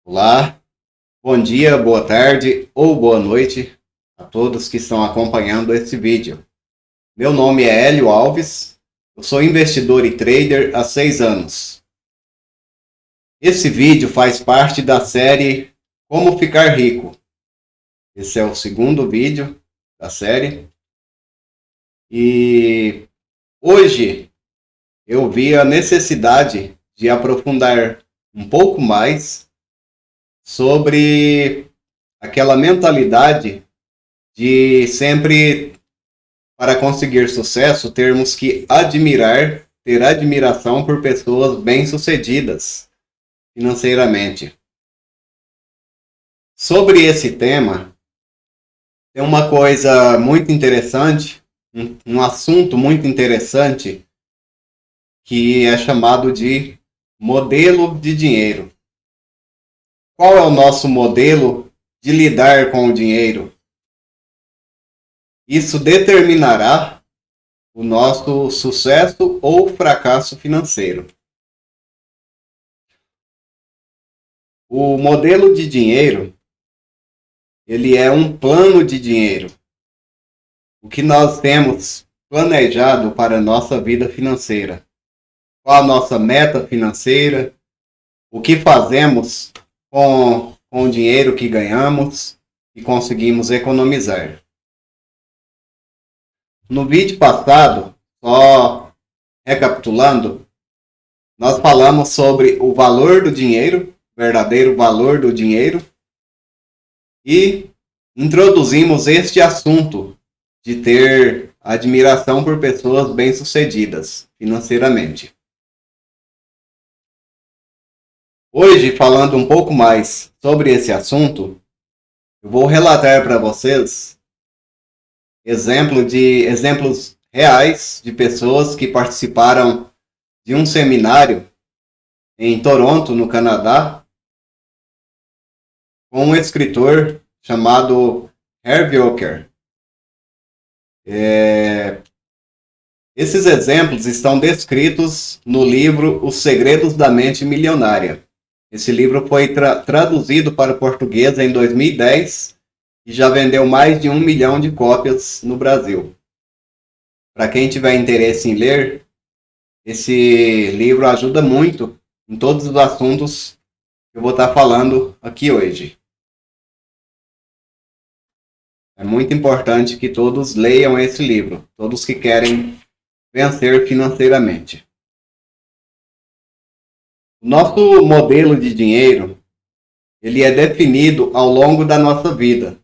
Olá, bom dia, boa tarde ou boa noite a todos que estão acompanhando esse vídeo. Meu nome é Hélio Alves, eu sou investidor e trader há 6 anos. Esse vídeo faz parte da série Como Ficar Rico. Esse é o segundo vídeo da série. E hoje eu vi a necessidade de aprofundar um pouco mais sobre aquela mentalidade de sempre, para conseguir sucesso, termos que ter admiração por pessoas bem-sucedidas financeiramente. Sobre esse tema, tem uma coisa muito interessante, um assunto muito interessante, que é chamado de modelo de dinheiro. Qual é o nosso modelo de lidar com o dinheiro? Isso determinará o nosso sucesso ou fracasso financeiro. O modelo de dinheiro, ele é um plano de dinheiro. O que nós temos planejado para a nossa vida financeira. Qual a nossa meta financeira? O que fazemos com o dinheiro que ganhamos e conseguimos economizar. No vídeo passado, só recapitulando, nós falamos sobre o valor do dinheiro, verdadeiro valor do dinheiro, e introduzimos este assunto de ter admiração por pessoas bem-sucedidas financeiramente. Hoje, falando um pouco mais sobre esse assunto, eu vou relatar para vocês exemplos reais de pessoas que participaram de um seminário em Toronto, no Canadá, com um escritor chamado Herb Walker. Esses exemplos estão descritos no livro Os Segredos da Mente Milionária. Esse livro foi traduzido para o português em 2010 e já vendeu mais de 1 milhão de cópias no Brasil. Para quem tiver interesse em ler, esse livro ajuda muito em todos os assuntos que eu vou estar falando aqui hoje. É muito importante que todos leiam esse livro, todos que querem vencer financeiramente. O nosso modelo de dinheiro, ele é definido ao longo da nossa vida.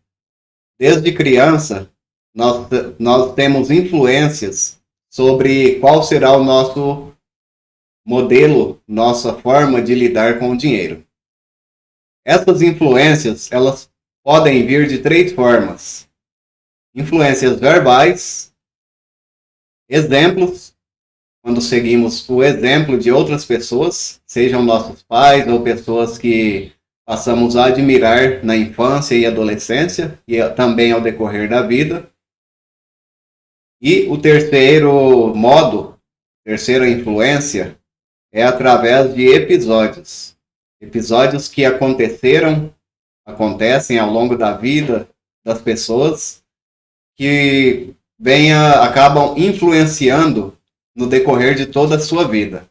Desde criança, nós temos influências sobre qual será o nosso modelo, nossa forma de lidar com o dinheiro. Essas influências, elas podem vir de 3 formas. Influências verbais, exemplos, quando seguimos o exemplo de outras pessoas, sejam nossos pais ou pessoas que passamos a admirar na infância e adolescência e também ao decorrer da vida. E o terceiro modo, terceira influência, é através de episódios. Episódios que acontecem ao longo da vida das pessoas, que acabam influenciando no decorrer de toda a sua vida.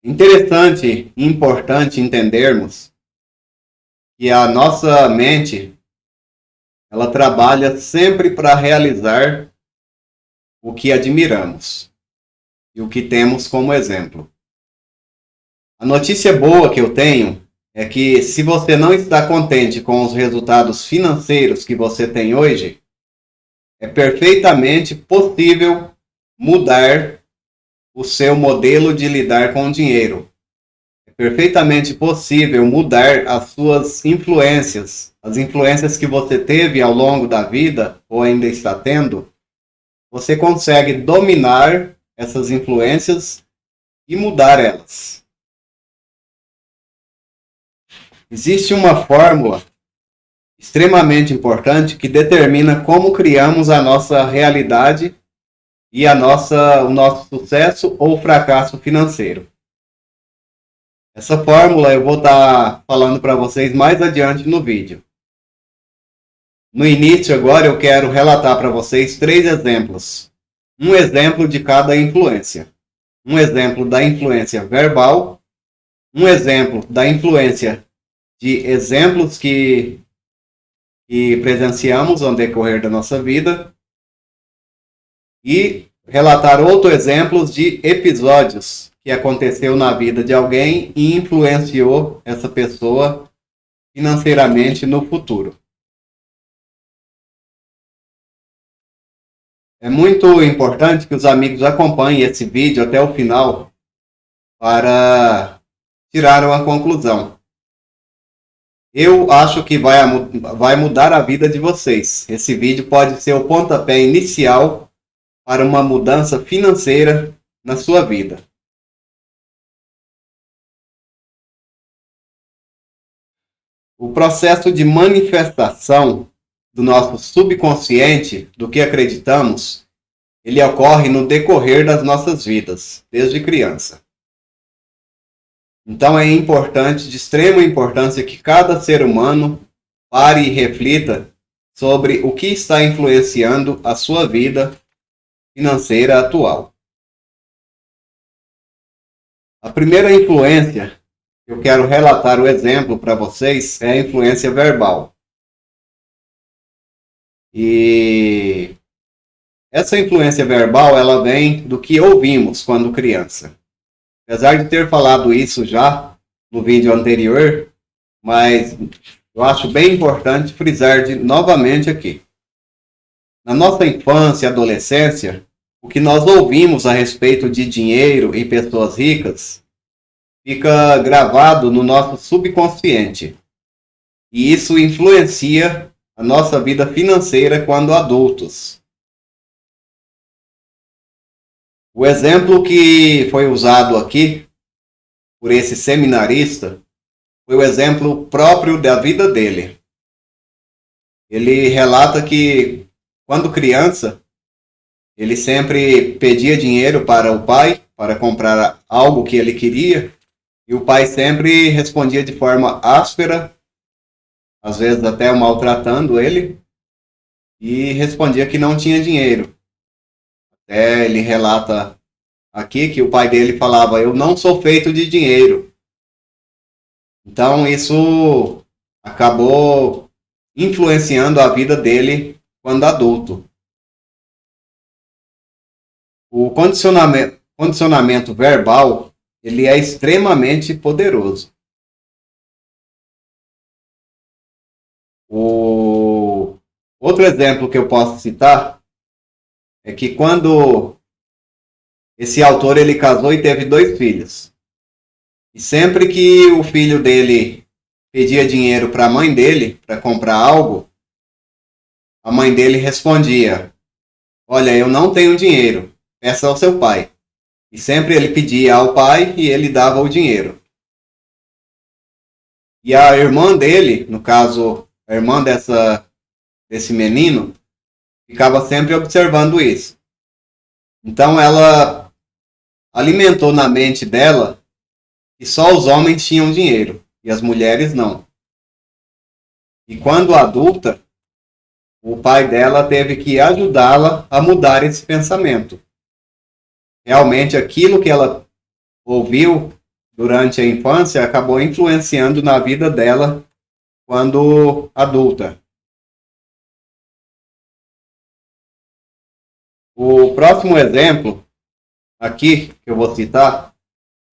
Interessante e importante entendermos que a nossa mente, ela trabalha sempre para realizar o que admiramos e o que temos como exemplo. A notícia boa que eu tenho é que, se você não está contente com os resultados financeiros que você tem hoje, é perfeitamente possível mudar o seu modelo de lidar com o dinheiro. É perfeitamente possível mudar as suas influências, as influências que você teve ao longo da vida ou ainda está tendo. Você consegue dominar essas influências e mudar elas. Existe uma fórmula extremamente importante que determina como criamos a nossa realidade e o nosso sucesso ou fracasso financeiro. Essa fórmula eu vou estar falando para vocês mais adiante no vídeo. No início agora eu quero relatar para vocês 3 exemplos. Um exemplo de cada influência. Um exemplo da influência verbal, um exemplo da influência de exemplos que presenciamos ao decorrer da nossa vida e relatar outros exemplos de episódios que aconteceu na vida de alguém e influenciou essa pessoa financeiramente no futuro. É muito importante que os amigos acompanhem esse vídeo até o final para tirar uma conclusão. Eu acho que vai mudar a vida de vocês. Esse vídeo pode ser o pontapé inicial para uma mudança financeira na sua vida. O processo de manifestação do nosso subconsciente, do que acreditamos, ele ocorre no decorrer das nossas vidas, desde criança. Então é importante, de extrema importância, que cada ser humano pare e reflita sobre o que está influenciando a sua vida financeira atual. A primeira influência, eu quero relatar o exemplo para vocês, é a influência verbal. E essa influência verbal, ela vem do que ouvimos quando criança. Apesar de ter falado isso já no vídeo anterior, mas eu acho bem importante frisar novamente aqui. Na nossa infância e adolescência, o que nós ouvimos a respeito de dinheiro e pessoas ricas fica gravado no nosso subconsciente. E isso influencia a nossa vida financeira quando adultos. O exemplo que foi usado aqui por esse seminarista foi o exemplo próprio da vida dele. Ele relata que, quando criança, ele sempre pedia dinheiro para o pai para comprar algo que ele queria, e o pai sempre respondia de forma áspera, às vezes até maltratando ele, e respondia que não tinha dinheiro. Até ele relata aqui que o pai dele falava: eu não sou feito de dinheiro. Então isso acabou influenciando a vida dele quando adulto. O condicionamento verbal, ele é extremamente poderoso. O outro exemplo que eu posso citar é que quando esse autor ele casou e teve 2 filhos. E sempre que o filho dele pedia dinheiro para a mãe dele para comprar algo, a mãe dele respondia: olha, eu não tenho dinheiro, peça ao seu pai. E sempre ele pedia ao pai e ele dava o dinheiro. E a irmã dele, no caso, a irmã desse menino, ficava sempre observando isso. Então ela alimentou na mente dela que só os homens tinham dinheiro e as mulheres não. E quando adulta, o pai dela teve que ajudá-la a mudar esse pensamento. Realmente aquilo que ela ouviu durante a infância acabou influenciando na vida dela quando adulta. O próximo exemplo aqui que eu vou citar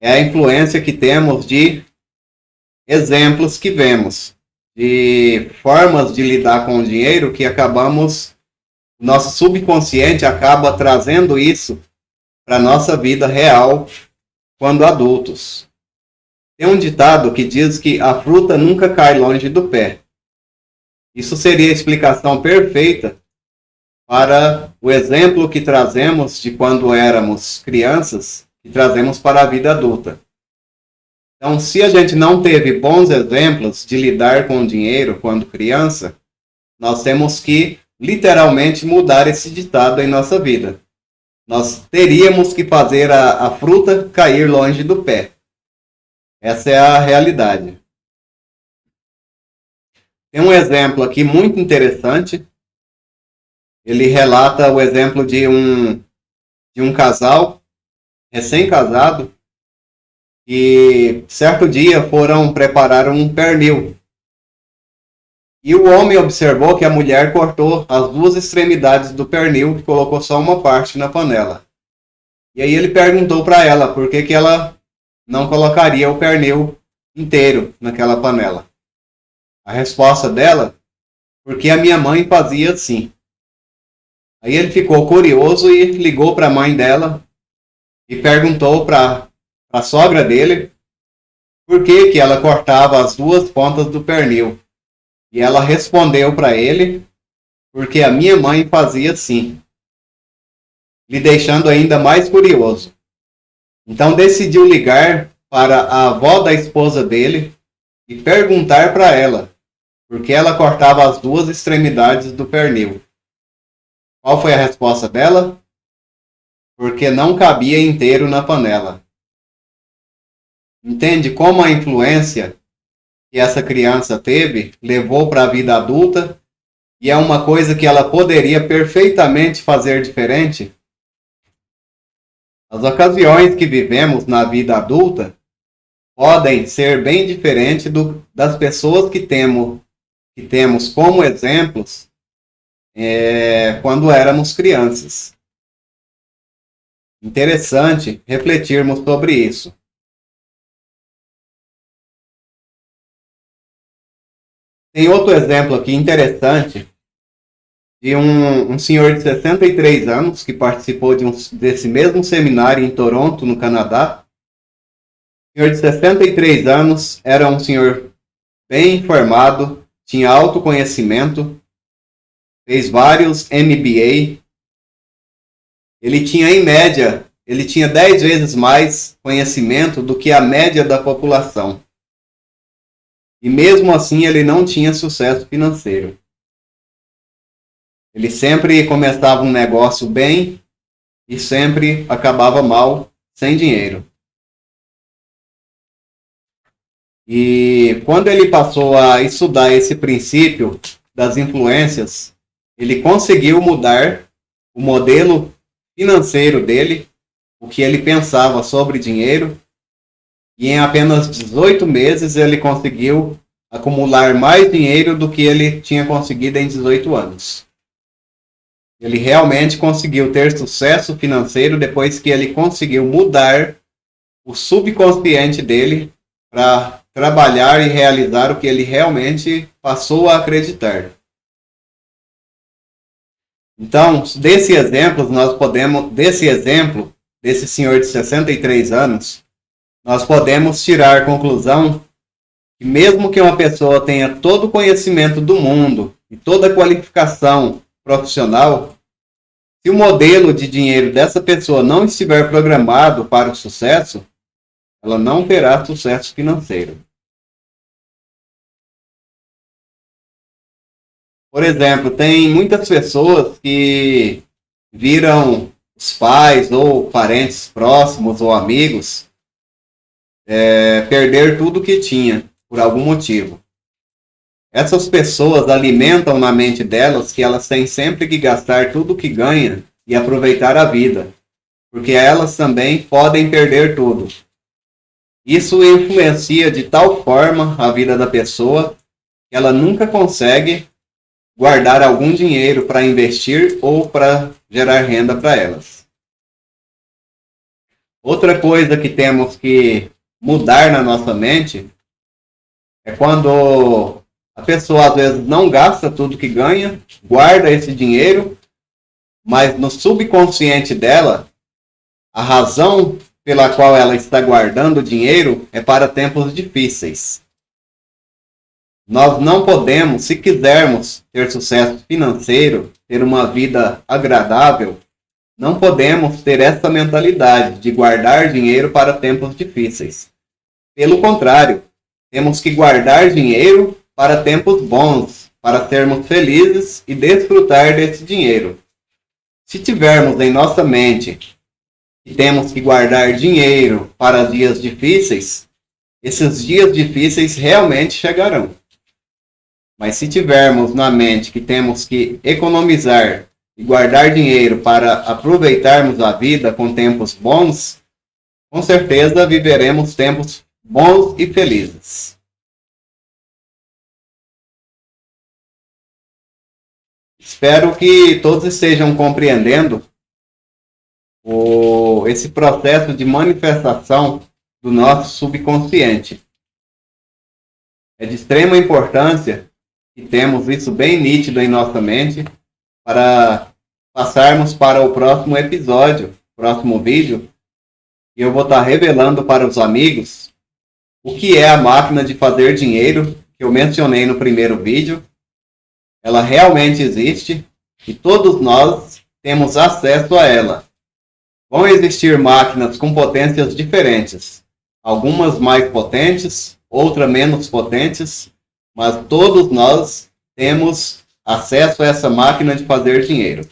é a influência que temos de exemplos que vemos, de formas de lidar com o dinheiro que acabamos, nosso subconsciente acaba trazendo isso para a nossa vida real quando adultos. Tem um ditado que diz que a fruta nunca cai longe do pé. Isso seria a explicação perfeita para o exemplo que trazemos de quando éramos crianças e trazemos para a vida adulta. Então, se a gente não teve bons exemplos de lidar com o dinheiro quando criança, nós temos que literalmente mudar esse ditado em nossa vida. Nós teríamos que fazer a fruta cair longe do pé. Essa é a realidade. Tem um exemplo aqui muito interessante. Ele relata o exemplo de um casal recém-casado que certo dia foram preparar um pernil. E o homem observou que a mulher cortou as duas extremidades do pernil e colocou só uma parte na panela. E aí ele perguntou para ela por que ela não colocaria o pernil inteiro naquela panela. A resposta dela, porque a minha mãe fazia assim. Aí ele ficou curioso e ligou para a mãe dela e perguntou para a sogra dele por que ela cortava as duas pontas do pernil. E ela respondeu para ele, porque a minha mãe fazia assim, lhe deixando ainda mais curioso. Então decidiu ligar para a avó da esposa dele e perguntar para ela, porque ela cortava as duas extremidades do pernil. Qual foi a resposta dela? Porque não cabia inteiro na panela. Entende como a influência que essa criança teve levou para a vida adulta e é uma coisa que ela poderia perfeitamente fazer diferente? As ocasiões que vivemos na vida adulta podem ser bem diferentes das pessoas que temos como exemplos quando éramos crianças. Interessante refletirmos sobre isso. Tem outro exemplo aqui interessante de um senhor de 63 anos que participou desse mesmo seminário em Toronto, no Canadá. O senhor de 63 anos era um senhor bem informado, tinha autoconhecimento, fez vários MBA. Ele tinha, em média, 10 vezes mais conhecimento do que a média da população. E mesmo assim ele não tinha sucesso financeiro. Ele sempre começava um negócio bem e sempre acabava mal, sem dinheiro. E quando ele passou a estudar esse princípio das influências, ele conseguiu mudar o modelo financeiro dele, o que ele pensava sobre dinheiro, e em apenas 18 meses ele conseguiu acumular mais dinheiro do que ele tinha conseguido em 18 anos. Ele realmente conseguiu ter sucesso financeiro depois que ele conseguiu mudar o subconsciente dele para trabalhar e realizar o que ele realmente passou a acreditar. Então, desse exemplo, desse senhor de 63 anos, nós podemos tirar a conclusão que mesmo que uma pessoa tenha todo o conhecimento do mundo e toda a qualificação profissional, se o modelo de dinheiro dessa pessoa não estiver programado para o sucesso, ela não terá sucesso financeiro. Por exemplo, tem muitas pessoas que viram os pais ou parentes próximos ou amigos perder tudo que tinha por algum motivo. Essas pessoas alimentam na mente delas que elas têm sempre que gastar tudo que ganham e aproveitar a vida, porque elas também podem perder tudo. Isso influencia de tal forma a vida da pessoa que ela nunca consegue guardar algum dinheiro para investir ou para gerar renda para elas. Outra coisa que temos que mudar na nossa mente é quando a pessoa às vezes não gasta tudo que ganha, guarda esse dinheiro, mas no subconsciente dela, a razão pela qual ela está guardando o dinheiro é para tempos difíceis. Nós não podemos, se quisermos ter sucesso financeiro, ter uma vida agradável, não podemos ter essa mentalidade de guardar dinheiro para tempos difíceis. Pelo contrário, temos que guardar dinheiro para tempos bons, para sermos felizes e desfrutar desse dinheiro. Se tivermos em nossa mente que temos que guardar dinheiro para dias difíceis, esses dias difíceis realmente chegarão. Mas se tivermos na mente que temos que economizar e guardar dinheiro para aproveitarmos a vida com tempos bons, com certeza viveremos tempos bons e felizes. Espero que todos estejam compreendendo esse processo de manifestação do nosso subconsciente. É de extrema importância que temos isso bem nítido em nossa mente para passarmos para o próximo episódio, próximo vídeo, e eu vou estar revelando para os amigos o que é a máquina de fazer dinheiro que eu mencionei no primeiro vídeo. Ela realmente existe e todos nós temos acesso a ela. Vão existir máquinas com potências diferentes, algumas mais potentes, outras menos potentes, mas todos nós temos acesso a essa máquina de fazer dinheiro.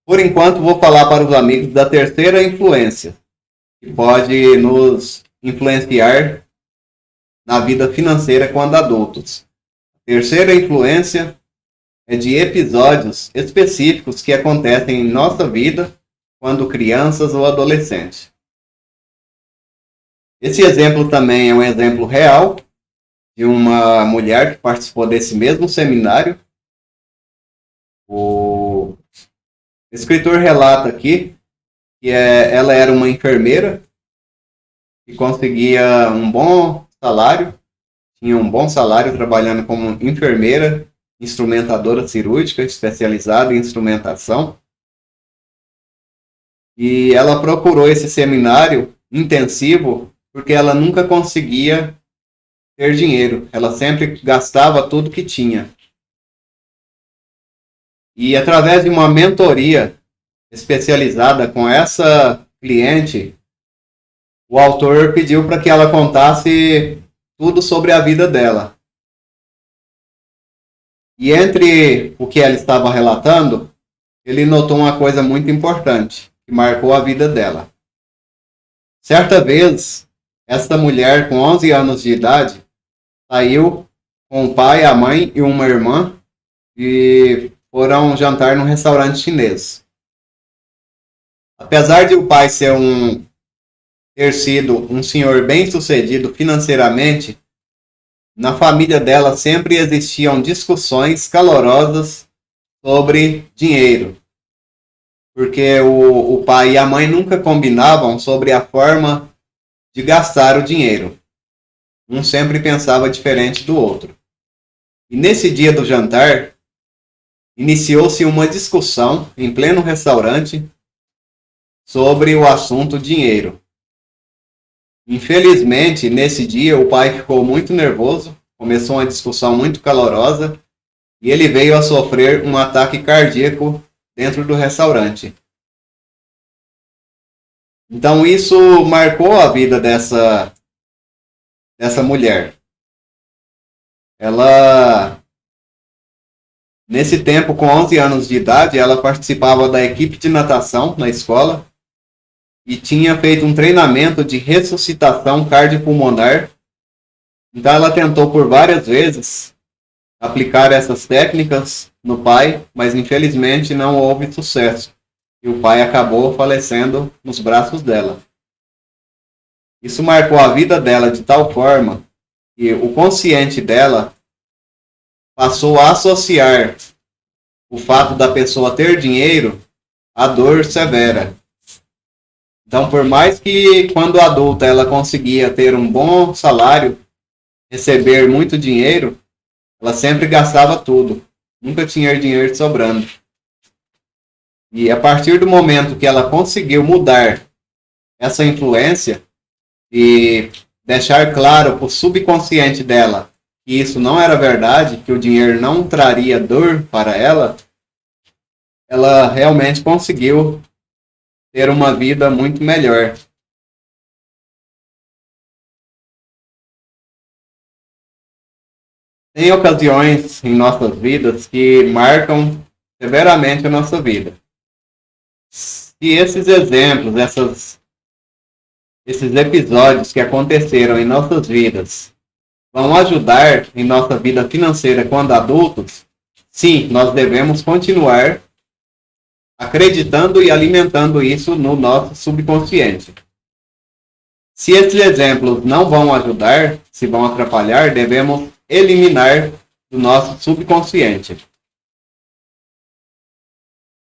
Por enquanto, vou falar para os amigos da terceira influência, que pode nos influenciar na vida financeira quando adultos. A terceira influência é de episódios específicos que acontecem em nossa vida quando crianças ou adolescentes. Esse exemplo também é um exemplo real de uma mulher que participou desse mesmo seminário. O escritor relata aqui que ela era uma enfermeira que conseguia um bom salário, tinha um bom salário trabalhando como enfermeira, instrumentadora cirúrgica, especializada em instrumentação. E ela procurou esse seminário intensivo porque ela nunca conseguia ter dinheiro. Ela sempre gastava tudo que tinha. E através de uma mentoria especializada com essa cliente, o autor pediu para que ela contasse tudo sobre a vida dela. E entre o que ela estava relatando, ele notou uma coisa muito importante, que marcou a vida dela. Certa vez, essa mulher com 11 anos de idade saiu com o pai, a mãe e uma irmã e foram jantar num restaurante chinês. Apesar de o pai ter sido um senhor bem-sucedido financeiramente, na família dela sempre existiam discussões calorosas sobre dinheiro, porque o pai e a mãe nunca combinavam sobre a forma de gastar o dinheiro. Um sempre pensava diferente do outro. E nesse dia do jantar, iniciou-se uma discussão em pleno restaurante sobre o assunto dinheiro. Infelizmente, nesse dia, o pai ficou muito nervoso, começou uma discussão muito calorosa e ele veio a sofrer um ataque cardíaco dentro do restaurante. Então isso marcou a vida dessa mulher. Ela, nesse tempo, com 11 anos de idade, ela participava da equipe de natação na escola e tinha feito um treinamento de ressuscitação cardiopulmonar. Então ela tentou por várias vezes aplicar essas técnicas no pai, mas infelizmente não houve sucesso. E o pai acabou falecendo nos braços dela. Isso marcou a vida dela de tal forma que o consciente dela passou a associar o fato da pessoa ter dinheiro à dor severa. Então, por mais que quando adulta ela conseguia ter um bom salário, receber muito dinheiro, ela sempre gastava tudo. Nunca tinha dinheiro sobrando. E a partir do momento que ela conseguiu mudar essa influência e deixar claro para o subconsciente dela que isso não era verdade, que o dinheiro não traria dor para ela, ela realmente conseguiu ter uma vida muito melhor. Tem ocasiões em nossas vidas que marcam severamente a nossa vida. Se esses exemplos, esses episódios que aconteceram em nossas vidas vão ajudar em nossa vida financeira quando adultos, sim, nós devemos continuar acreditando e alimentando isso no nosso subconsciente. Se esses exemplos não vão ajudar, se vão atrapalhar, devemos eliminar do nosso subconsciente.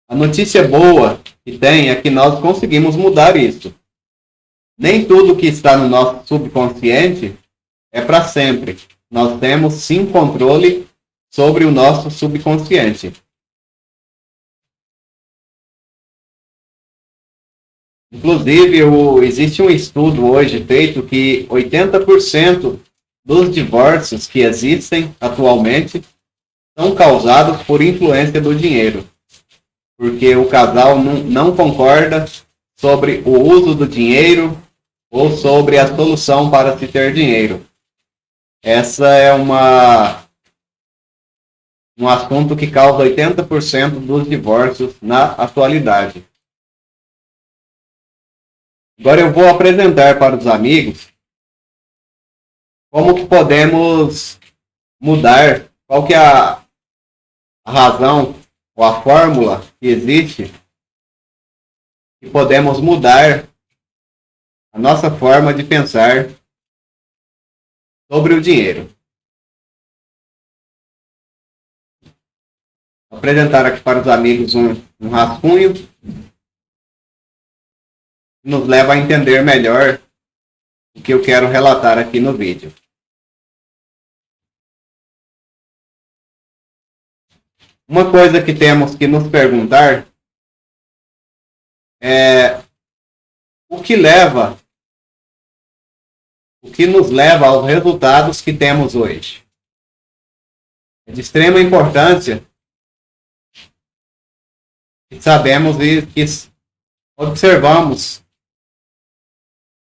A notícia boa que tem é que nós conseguimos mudar isso. Nem tudo que está no nosso subconsciente é para sempre. Nós temos sim controle sobre o nosso subconsciente. Inclusive, existe um estudo hoje feito que 80% dos divórcios que existem atualmente são causados por influência do dinheiro. Porque o casal não concorda sobre o uso do dinheiro ou sobre a solução para se ter dinheiro. Essa é um assunto que causa 80% dos divórcios na atualidade. Agora eu vou apresentar para os amigos como que podemos mudar, qual que é a razão ou a fórmula que existe que podemos mudar a nossa forma de pensar sobre o dinheiro. Vou apresentar aqui para os amigos um rascunho que nos leva a entender melhor o que eu quero relatar aqui no vídeo. Uma coisa que temos que nos perguntar é o que nos leva aos resultados que temos hoje. É de extrema importância que sabemos e que observamos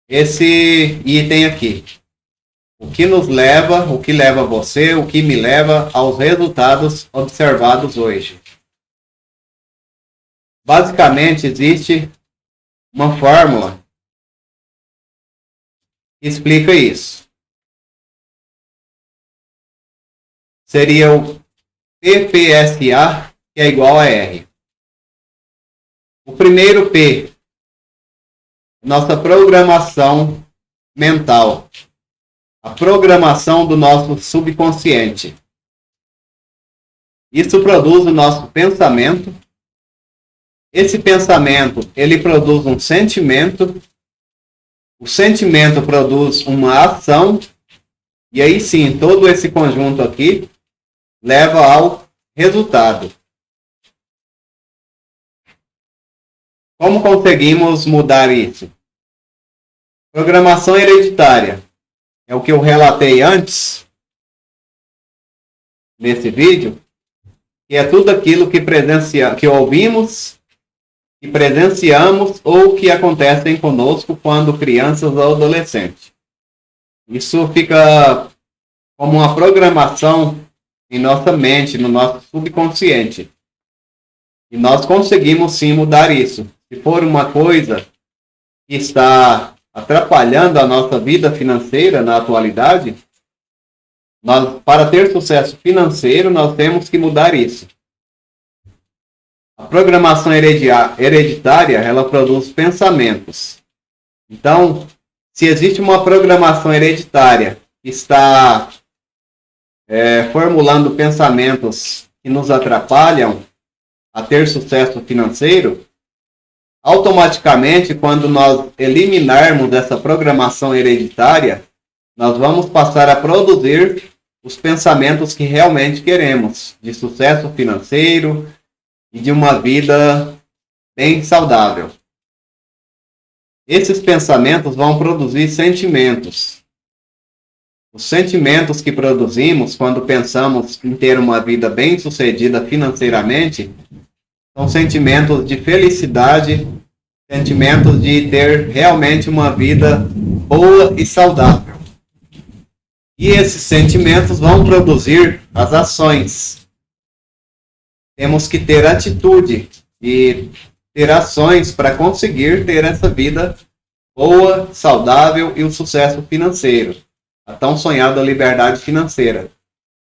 esse item aqui. O que nos leva, o que leva você, o que me leva aos resultados observados hoje. Basicamente, existe uma fórmula que explica isso. Seria o PPSA, que é igual a R. O primeiro P, nossa programação mental. A programação do nosso subconsciente. Isso produz o nosso pensamento. Esse pensamento, ele produz um sentimento. O sentimento produz uma ação. E aí sim, todo esse conjunto aqui leva ao resultado. Como conseguimos mudar isso? Programação hereditária. É o que eu relatei antes, nesse vídeo, que é tudo aquilo que ouvimos, que presenciamos ou que acontecem conosco quando crianças ou adolescentes. Isso fica como uma programação em nossa mente, no nosso subconsciente. E nós conseguimos sim mudar isso. Se for uma coisa que está atrapalhando a nossa vida financeira na atualidade, para ter sucesso financeiro, nós temos que mudar isso. A programação hereditária, ela produz pensamentos. Então, se existe uma programação hereditária que está formulando pensamentos que nos atrapalham a ter sucesso financeiro, automaticamente, quando nós eliminarmos essa programação hereditária, nós vamos passar a produzir os pensamentos que realmente queremos, de sucesso financeiro e de uma vida bem saudável. Esses pensamentos vão produzir sentimentos. Os sentimentos que produzimos quando pensamos em ter uma vida bem-sucedida financeiramente são sentimentos de felicidade, sentimentos de ter realmente uma vida boa e saudável. E esses sentimentos vão produzir as ações. Temos que ter atitude e ter ações para conseguir ter essa vida boa, saudável e o sucesso financeiro, a tão sonhada liberdade financeira.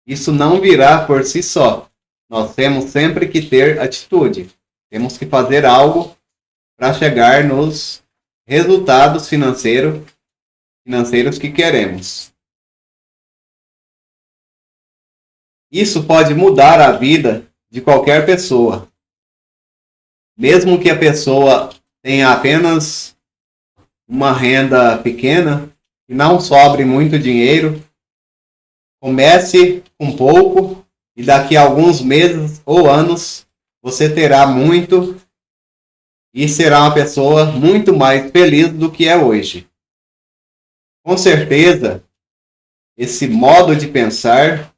Isso não virá por si só. Nós temos sempre que ter atitude. Temos que fazer algo para chegar nos resultados financeiros que queremos. Isso pode mudar a vida de qualquer pessoa. Mesmo que a pessoa tenha apenas uma renda pequena e não sobre muito dinheiro, comece com pouco e daqui a alguns meses ou anos você terá muito e será uma pessoa muito mais feliz do que é hoje. Com certeza, esse modo de pensar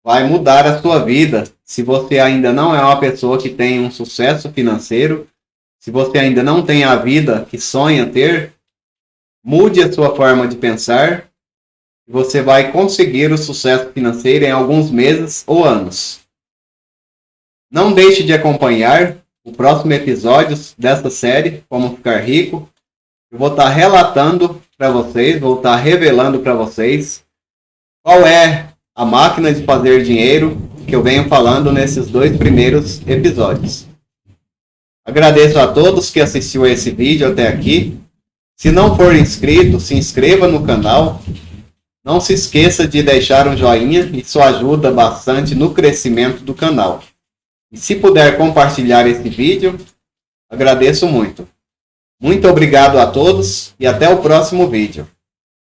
vai mudar a sua vida. Se você ainda não é uma pessoa que tem um sucesso financeiro, se você ainda não tem a vida que sonha ter, mude a sua forma de pensar e você vai conseguir o sucesso financeiro em alguns meses ou anos. Não deixe de acompanhar o próximo episódio dessa série, Como Ficar Rico. Eu vou estar relatando para vocês, vou estar revelando para vocês qual é a máquina de fazer dinheiro que eu venho falando nesses 2 primeiros episódios. Agradeço a todos que assistiu a esse vídeo até aqui. Se não for inscrito, se inscreva no canal. Não se esqueça de deixar um joinha, isso ajuda bastante no crescimento do canal. E se puder compartilhar esse vídeo, agradeço muito. Muito obrigado a todos e até o próximo vídeo.